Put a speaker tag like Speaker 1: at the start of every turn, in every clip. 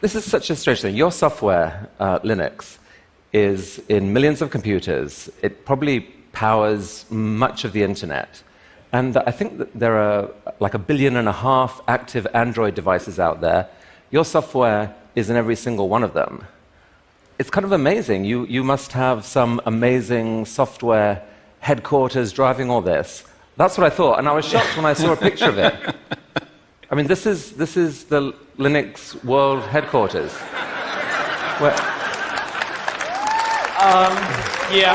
Speaker 1: This is such a strange thing. Your software, Linux, is in millions of computers. It probably powers much of the internet. And I think that there are like 1.5 billion active Android devices out there. Your software is in every single one of them. It's kind of amazing. You must have some amazing software headquarters driving all this. That's what I thought, and I was shocked when I saw a picture of it. I mean, this is the Linux World Headquarters.
Speaker 2: Yeah,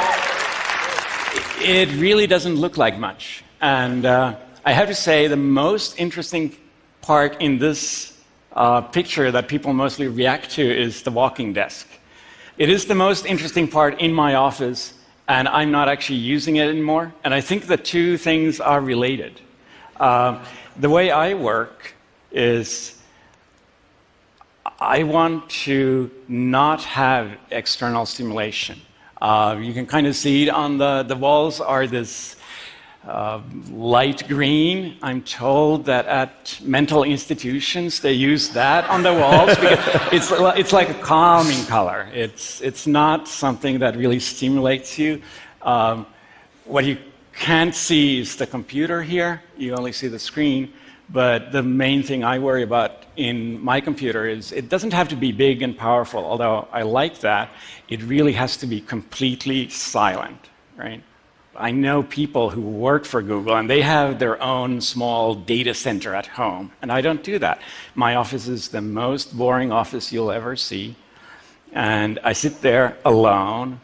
Speaker 2: it really doesn't look like much. And I have to say, the most interesting part in this picture that people mostly react to is the walking desk. It is the most interesting part in my office, and I'm not actually using it anymore. And I think the two things are related. The way I work is I want to not have external stimulation. You can kind of see it on the walls are this light green. I'm told that at mental institutions they use that on the walls because it's like a calming color. It's not something that really stimulates you. What you can't see is the computer here. You only see the screen. But the main thing I worry about in my computer is it doesn't have to be big and powerful, although I like that. It really has to be completely silent, right? I know people who work for Google, and they have their own small data center at home, and I don't do that. My office is the most boring office you'll ever see, and I sit there alone,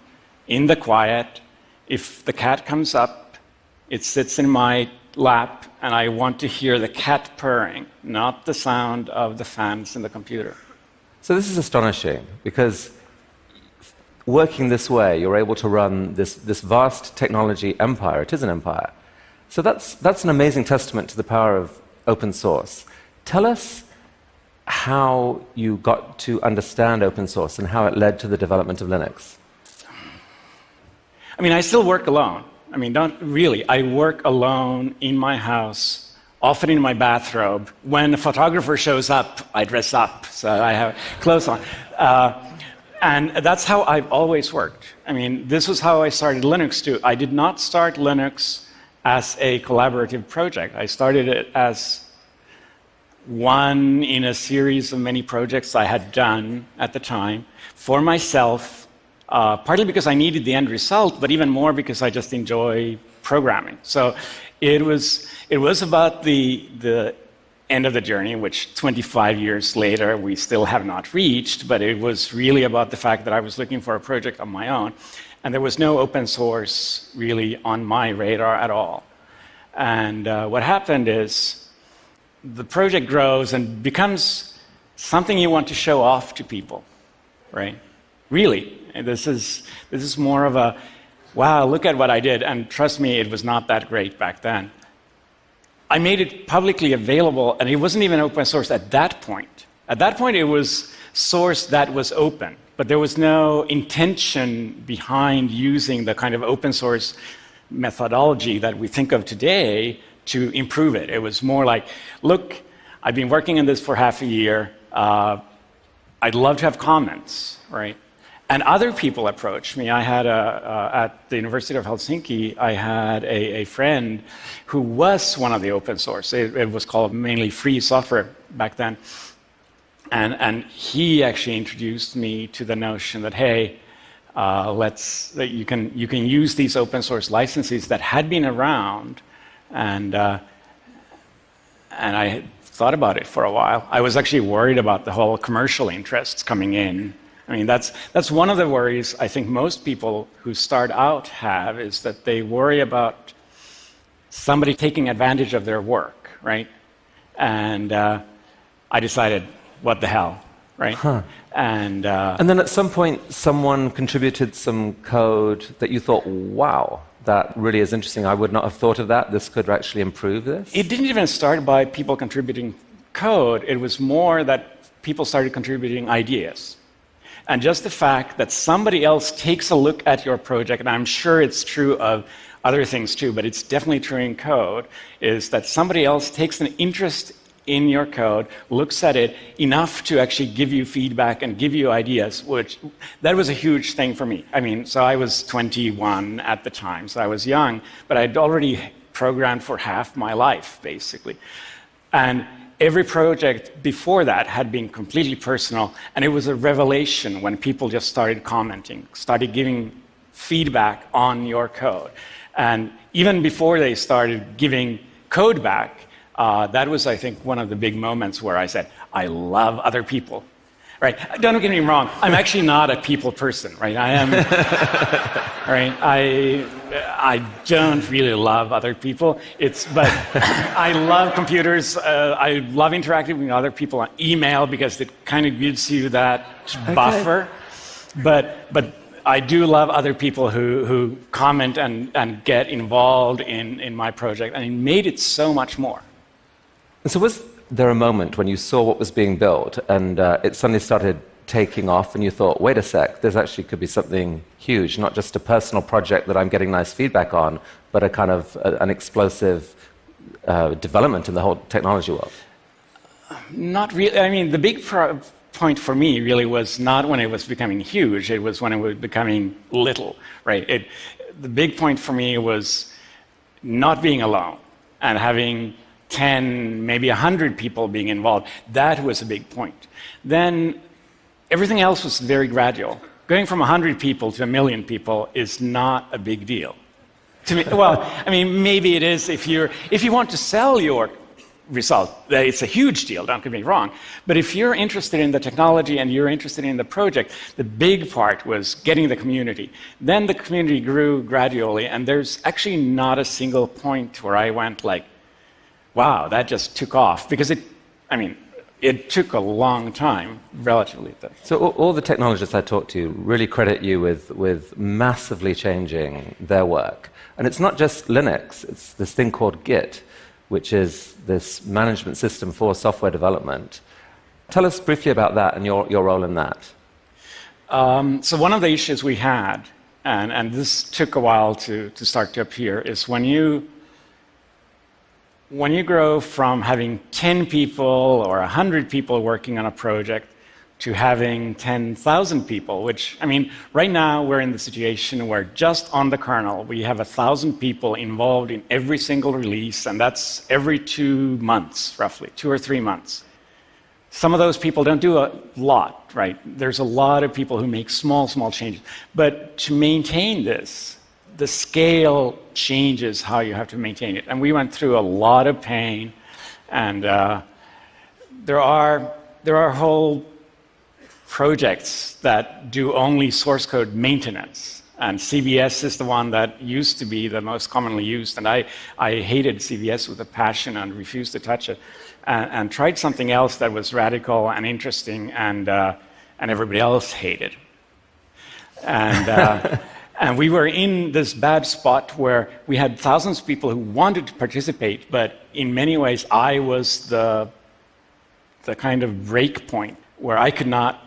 Speaker 2: in the quiet. If the cat comes up, it sits in my lap, and I want to hear the cat purring, not the sound of the fans in the computer.
Speaker 1: So this is astonishing, because working this way, you're able to run this vast technology empire. It is an empire. So that's an amazing testament to the power of open source. Tell us how you got to understand open source and how it led to the development of Linux.
Speaker 2: I mean, I still work alone. I mean, don't really. I work alone in my house, often in my bathrobe. When a photographer shows up, I dress up, so I have clothes on. And that's how I've always worked. I mean, this was how I started Linux, too. I did not start Linux as a collaborative project. I started it as one in a series of many projects I had done at the time for myself. Partly because I needed the end result, but even more because I just enjoy programming. So it was about the end of the journey, which 25 years later we still have not reached, but it was really about the fact that I was looking for a project of my own, and there was no open source really on my radar at all. And what happened is the project grows and becomes something you want to show off to people, right? Really. And this is more of a, wow, look at what I did. And trust me, it was not that great back then. I made it publicly available, and it wasn't even open source at that point. At that point, it was source that was open, but there was no intention behind using the kind of open source methodology that we think of today to improve it. It was more like, look, I've been working on this for half a year. I'd love to have comments, right? And other people approached me. I had at the University of Helsinki, I had a friend who was one of the open source. It was called mainly free software back then. And he actually introduced me to the notion that, hey, you can use these open source licenses that had been around, and I thought about it for a while. I was actually worried about the whole commercial interests coming in. I mean, that's one of the worries I think most people who start out have, is that they worry about somebody taking advantage of their work, right? And I decided, what the hell, right?
Speaker 1: Huh.
Speaker 2: And
Speaker 1: then at some point, someone contributed some code that you thought, wow, that really is interesting. I would not have thought of that. This could actually improve this.
Speaker 2: It didn't even start by people contributing code. It was more that people started contributing ideas. And just the fact that somebody else takes a look at your project, and I'm sure it's true of other things too, but it's definitely true in code, is that somebody else takes an interest in your code, looks at it enough to actually give you feedback and give you ideas, which that was a huge thing for me. I mean, so I was 21 at the time, so I was young, but I'd already programmed for half my life, basically. And every project before that had been completely personal, and it was a revelation when people just started commenting, started giving feedback on your code. And even before they started giving code back, that was, I think, one of the big moments where I said, I love other people. Right? Don't get me wrong, I'm actually not a people person, right? I am, right? I don't really love other people. But I love computers. I love interacting with other people on email because it kind of gives you that buffer. But I do love other people who comment and get involved in my project, and it made it so much more.
Speaker 1: And so was there a moment when you saw what was being built and it suddenly started taking off and you thought, wait a sec, there's actually could be something huge, not just a personal project that I'm getting nice feedback on, but a kind of an explosive development in the whole technology world?
Speaker 2: Not really. I mean, the big point for me really was not when it was becoming huge, it was when it was becoming little, right? The big point for me was not being alone and having 10, maybe 100 people being involved. That was a big point. Then everything else was very gradual. Going from 100 people to 1 million people is not a big deal. To me, well, I mean, maybe it is if you want to sell your result, it's a huge deal, don't get me wrong. But if you're interested in the technology and you're interested in the project, the big part was getting the community. Then the community grew gradually, and there's actually not a single point where I went like, wow, that just took off. Because it took a long time, relatively.
Speaker 1: So all the technologists I talked to really credit you with massively changing their work. And it's not just Linux, it's this thing called Git, which is this management system for software development. Tell us briefly about that and your role in that.
Speaker 2: So one of the issues we had, and this took a while to start to appear, is when you grow from having 10 people or 100 people working on a project to having 10,000 people, which, I mean, right now we're in the situation where just on the kernel we have 1,000 people involved in every single release, and that's every 2 months, roughly, 2 or 3 months. Some of those people don't do a lot, right? There's a lot of people who make small changes. But to maintain this, the scale changes how you have to maintain it. And we went through a lot of pain, and there are whole projects that do only source code maintenance. And CVS is the one that used to be the most commonly used. And I hated CVS with a passion and refused to touch it. And tried something else that was radical and interesting, and everybody else hated. And we were in this bad spot where we had thousands of people who wanted to participate, but in many ways I was the kind of break point where I could not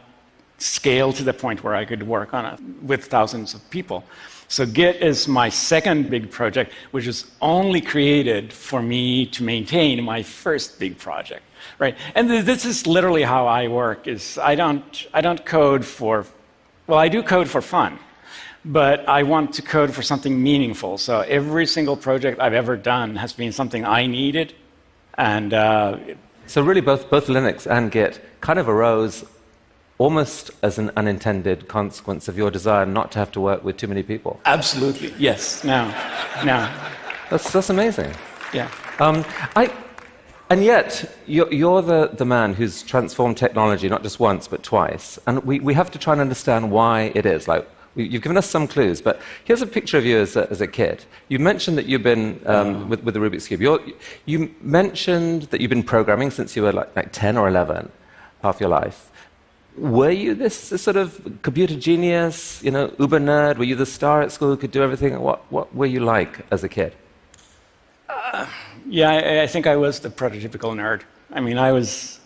Speaker 2: scale to the point where I could work on it with thousands of people. So Git is my second big project, which is only created for me to maintain my first big project, right? And this is literally how I work. Is I don't code for, well, I do code for fun, but I want to code for something meaningful. So every single project I've ever done has been something I needed, and
Speaker 1: so really both Linux and Git kind of arose almost as an unintended consequence of your desire not to have to work with too many people.
Speaker 2: Absolutely, yes. Now.
Speaker 1: That's amazing.
Speaker 2: Yeah.
Speaker 1: And yet, you're the man who's transformed technology not just once, but twice. And we have to try and understand why it is. Like, you've given us some clues, but here's a picture of you as a kid. You mentioned that you've been, with the Rubik's Cube, you mentioned that you've been programming since you were like 10 or 11, half your life. Were you this sort of computer genius, uber nerd? Were you the star at school who could do everything? What were you like as a kid?
Speaker 2: Yeah, I think I was the prototypical nerd. I mean, I was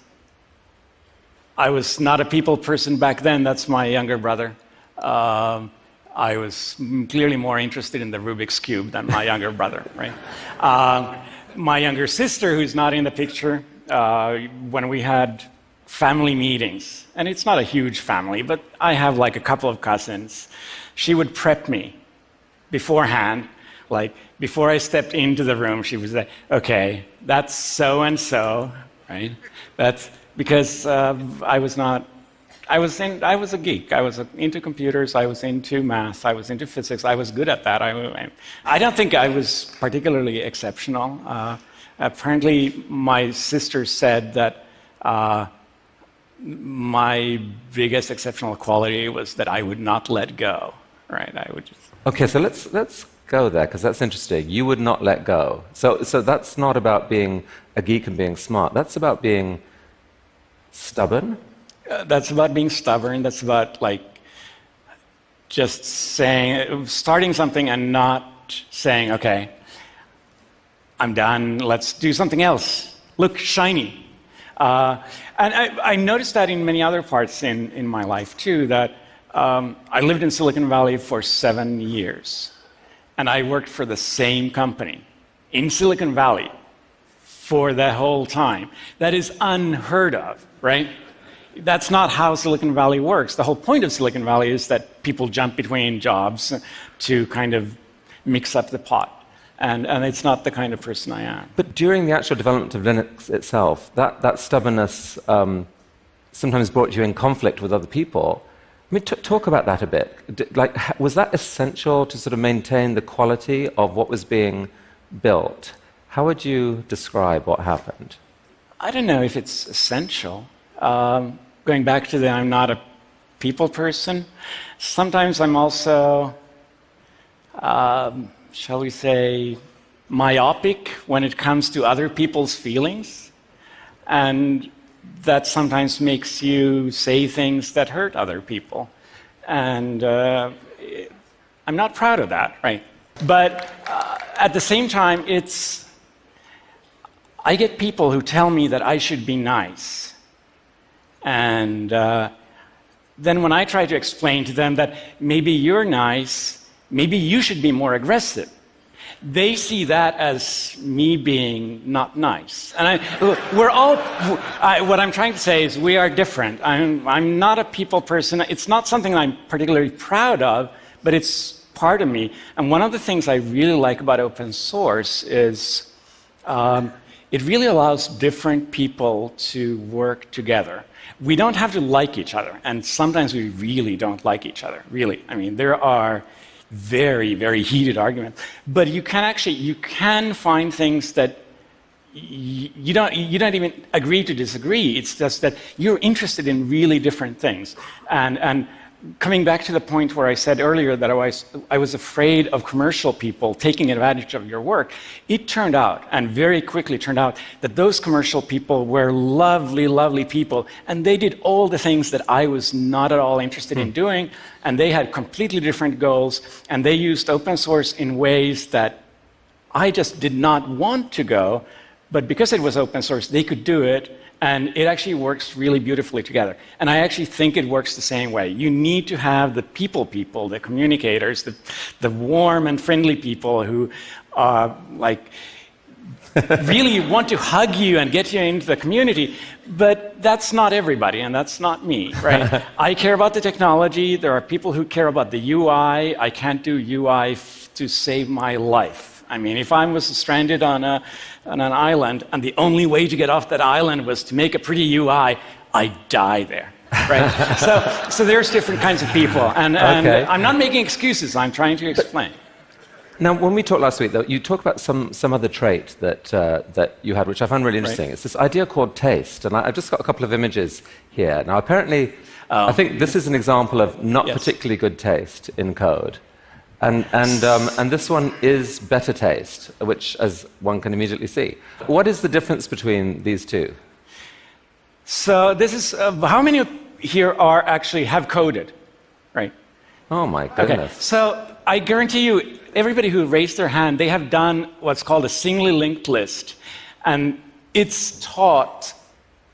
Speaker 2: not a people person back then. That's my younger brother. I was clearly more interested in the Rubik's Cube than my younger brother, right? My younger sister, who's not in the picture, when we had family meetings, and it's not a huge family, but I have like a couple of cousins, she would prep me beforehand. Like, before I stepped into the room, she would say, okay, that's so-and-so, right? That's because I was a geek. I was into computers, I was into math, I was into physics, I was good at that. I don't think I was particularly exceptional. Apparently, my sister said that my biggest exceptional quality was that I would not let go, right? I would just...
Speaker 1: Okay, so let's go there, because that's interesting. You would not let go. So that's not about being a geek and being smart. That's about being stubborn.
Speaker 2: That's about being stubborn. That's about like just starting something and not saying, okay, I'm done, let's do something else. Look shiny. And I noticed that in many other parts in my life too, that I lived in Silicon Valley for 7 years. And I worked for the same company in Silicon Valley for the whole time. That is unheard of, right? That's not how Silicon Valley works. The whole point of Silicon Valley is that people jump between jobs to kind of mix up the pot. And it's not the kind of person I am.
Speaker 1: But during the actual development of Linux itself, that stubbornness sometimes brought you in conflict with other people. I mean, talk about that a bit. Like, was that essential to sort of maintain the quality of what was being built? How would you describe what happened?
Speaker 2: I don't know if it's essential. Going back to I'm not a people person. Sometimes I'm also, shall we say, myopic when it comes to other people's feelings. And that sometimes makes you say things that hurt other people. And I'm not proud of that, right? But at the same time, I get people who tell me that I should be nice. And then when I try to explain to them that maybe you're nice, maybe you should be more aggressive, they see that as me being not nice. And what I'm trying to say is we are different. I'm not a people person. It's not something I'm particularly proud of, but it's part of me. And one of the things I really like about open source is it really allows different people to work together. We don't have to like each other, and sometimes we really don't like each other, really. I mean, there are very, very heated arguments, but you can find things that you don't even agree to disagree. It's just that you're interested in really different things. And coming back to the point where I said earlier that I was afraid of commercial people taking advantage of your work, it turned out, and very quickly turned out, that those commercial people were lovely, lovely people, and they did all the things that I was not at all interested in doing, and they had completely different goals, and they used open source in ways that I just did not want to go, but because it was open source, they could do it, and it actually works really beautifully together. And I actually think it works the same way. You need to have the people, the communicators, the warm and friendly people who really want to hug you and get you into the community. But that's not everybody, and that's not me, right? I care about the technology. There are people who care about the UI. I can't do UI to save my life. I mean, if I was stranded on an island, and the only way to get off that island was to make a pretty UI, I'd die there, right? so there's different kinds of people, and
Speaker 1: Okay.
Speaker 2: I'm not making excuses. I'm trying to explain.
Speaker 1: Now, when we talked last week, though, you talked about some other trait that you had, which I found really interesting.
Speaker 2: Right.
Speaker 1: It's this idea called taste, and I've just got a couple of images here. Now, apparently, I think this is an example of not particularly good taste in code. And this one is better taste, which, as one can immediately see. What is the difference between these two?
Speaker 2: So this is how many here have coded, right?
Speaker 1: Oh my goodness!
Speaker 2: Okay. So I guarantee you, everybody who raised their hand, they have done what's called a singly linked list, and it's taught.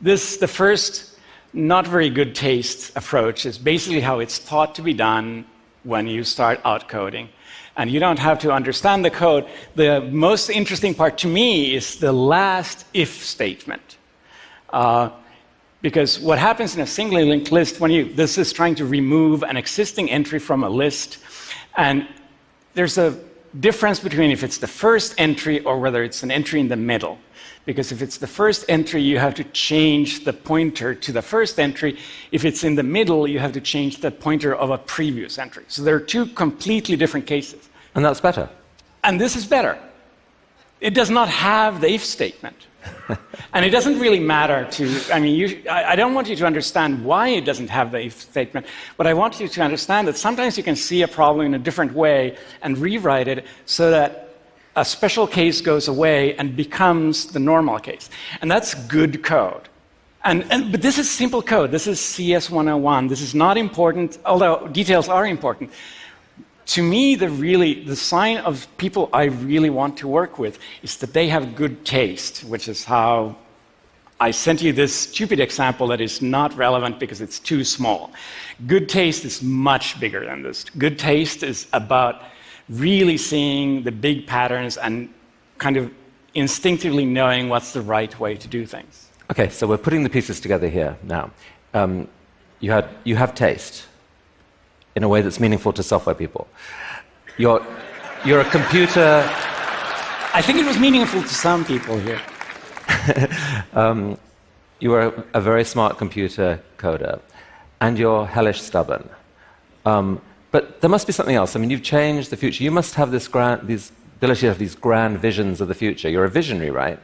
Speaker 2: The first not very good taste approach is basically how it's taught to be done when you start out coding. And you don't have to understand the code. The most interesting part to me is the last if statement. Because what happens in a singly linked list this is trying to remove an existing entry from a list, and there's a difference between if it's the first entry or whether it's an entry in the middle. Because if it's the first entry, you have to change the pointer to the first entry. If it's in the middle, you have to change the pointer of a previous entry. So there are two completely different cases.
Speaker 1: And that's better.
Speaker 2: And this is better. It does not have the if statement. And it doesn't really matter I don't want you to understand why it doesn't have the if statement, but I want you to understand that sometimes you can see a problem in a different way and rewrite it so that a special case goes away and becomes the normal case. And that's good code. But this is simple code. This is CS 101. This is not important, although details are important. To me, the sign of people I really want to work with is that they have good taste, which is how I sent you this stupid example that is not relevant because it's too small. Good taste is much bigger than this. Good taste is about really seeing the big patterns and kind of instinctively knowing what's the right way to do things.
Speaker 1: Okay, so we're putting the pieces together here now. You have taste in a way that's meaningful to software people. You're a computer...
Speaker 2: I think it was meaningful to some people here.
Speaker 1: You are a very smart computer coder, and you're hellish stubborn. But there must be something else. I mean, you've changed the future. You must have this ability to have these grand visions of the future. You're a visionary, right?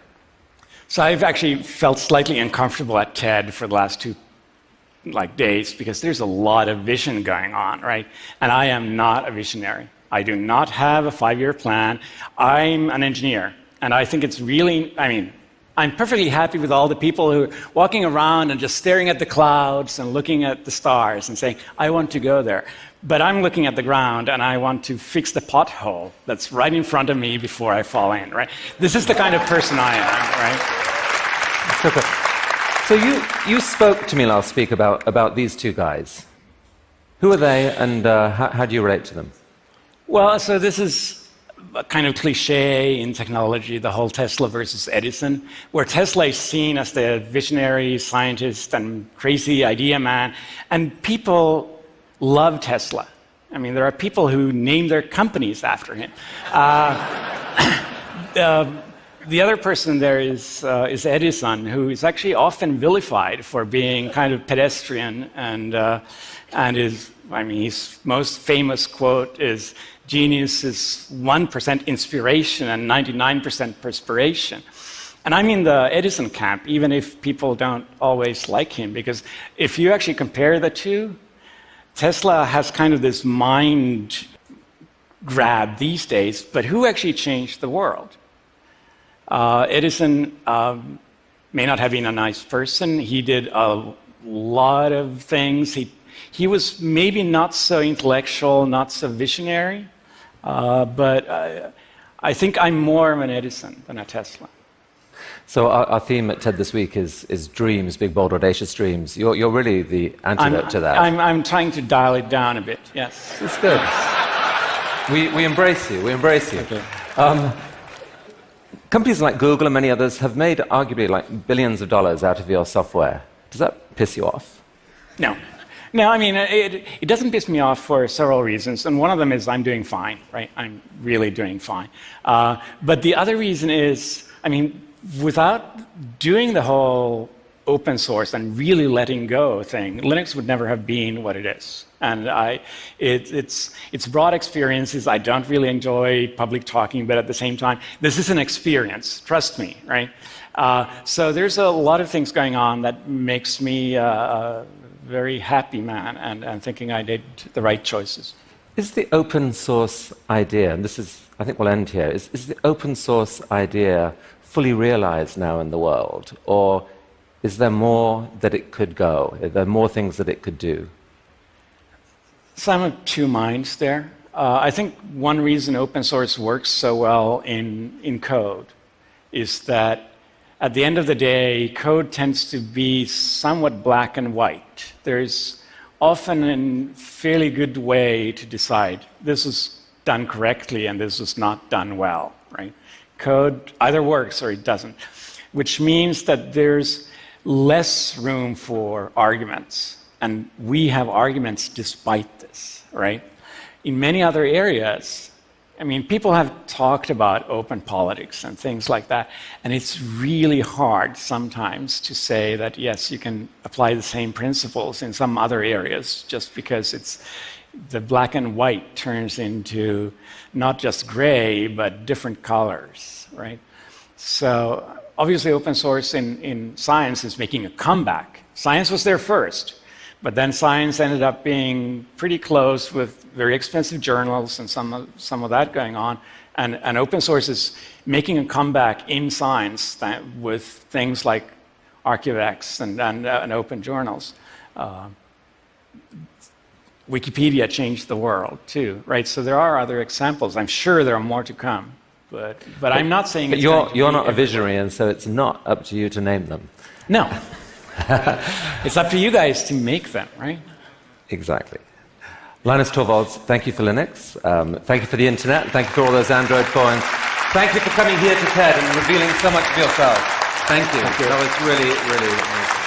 Speaker 2: So I've actually felt slightly uncomfortable at TED for the last 2 days because there's a lot of vision going on, right? And I am not a visionary. I do not have a 5-year plan. I'm an engineer, and I think it's really, I'm perfectly happy with all the people who are walking around and just staring at the clouds and looking at the stars and saying, I want to go there. But I'm looking at the ground and I want to fix the pothole that's right in front of me before I fall in, right? This is the kind of person I am, right?
Speaker 1: Super. So you spoke to me last week about these two guys. Who are they, and how do you relate to them?
Speaker 2: Well, so this is a kind of cliche in technology, the whole Tesla versus Edison, where Tesla is seen as the visionary scientist and crazy idea man, and people love Tesla. There are people who name their companies after him. The other person there is Edison, who is actually often vilified for being kind of pedestrian, and his most famous quote is, "Genius is 1% inspiration and 99% perspiration." And I'm in the Edison camp, even if people don't always like him, because if you actually compare the two, Tesla has kind of this mind grab these days, but who actually changed the world? Edison may not have been a nice person. He did a lot of things. He was maybe not so intellectual, not so visionary, but I think I'm more of an Edison than a Tesla.
Speaker 1: So our theme at TED this week is dreams, big, bold, audacious dreams. You're really the antidote to that.
Speaker 2: I'm trying to dial it down a bit, yes.
Speaker 1: It's good. We embrace you. We embrace you.
Speaker 2: Okay.
Speaker 1: Companies like Google and many others have made arguably billions of dollars out of your software. Does that piss you off?
Speaker 2: No. No, it doesn't piss me off for several reasons, and one of them is I'm doing fine, right? I'm really doing fine. But the other reason is, without doing the whole open source and really letting go thing, Linux would never have been what it is. And it's broad experiences. I don't really enjoy public talking, but at the same time, this is an experience, trust me, right? So there's a lot of things going on that makes me a very happy man and thinking I did the right choices.
Speaker 1: Is the open source idea, and this is, I think we'll end here, is the open source idea fully realized now in the world? Or is there more that it could go? Are there more things that it could do?
Speaker 2: So I'm of two minds there. I think one reason open source works so well in code is that at the end of the day, code tends to be somewhat black and white. There's often a fairly good way to decide this is done correctly and this is not done well, right? Code either works or it doesn't, which means that there's less room for arguments. And we have arguments despite this, right? In many other areas, I mean, people have talked about open politics and things like that, and it's really hard sometimes to say that, yes, you can apply the same principles in some other areas just because it's the black and white turns into not just gray, but different colors, right? So obviously open source in science is making a comeback. Science was there first, but then science ended up being pretty close with very expensive journals and some of that going on. And open source is making a comeback in science with things like ArchiveX and open journals. Wikipedia changed the world too, right? So there are other examples. I'm sure there are more to come, but I'm not saying.
Speaker 1: But you're not a visionary, and so it's not up to you to name them.
Speaker 2: No, it's up to you guys to make them, right?
Speaker 1: Exactly. Linus Torvalds, thank you for Linux. Thank you for the internet. Thank you for all those Android phones. Thank you for coming here to TED and revealing so much of yourself. Thank you. That was really, really nice.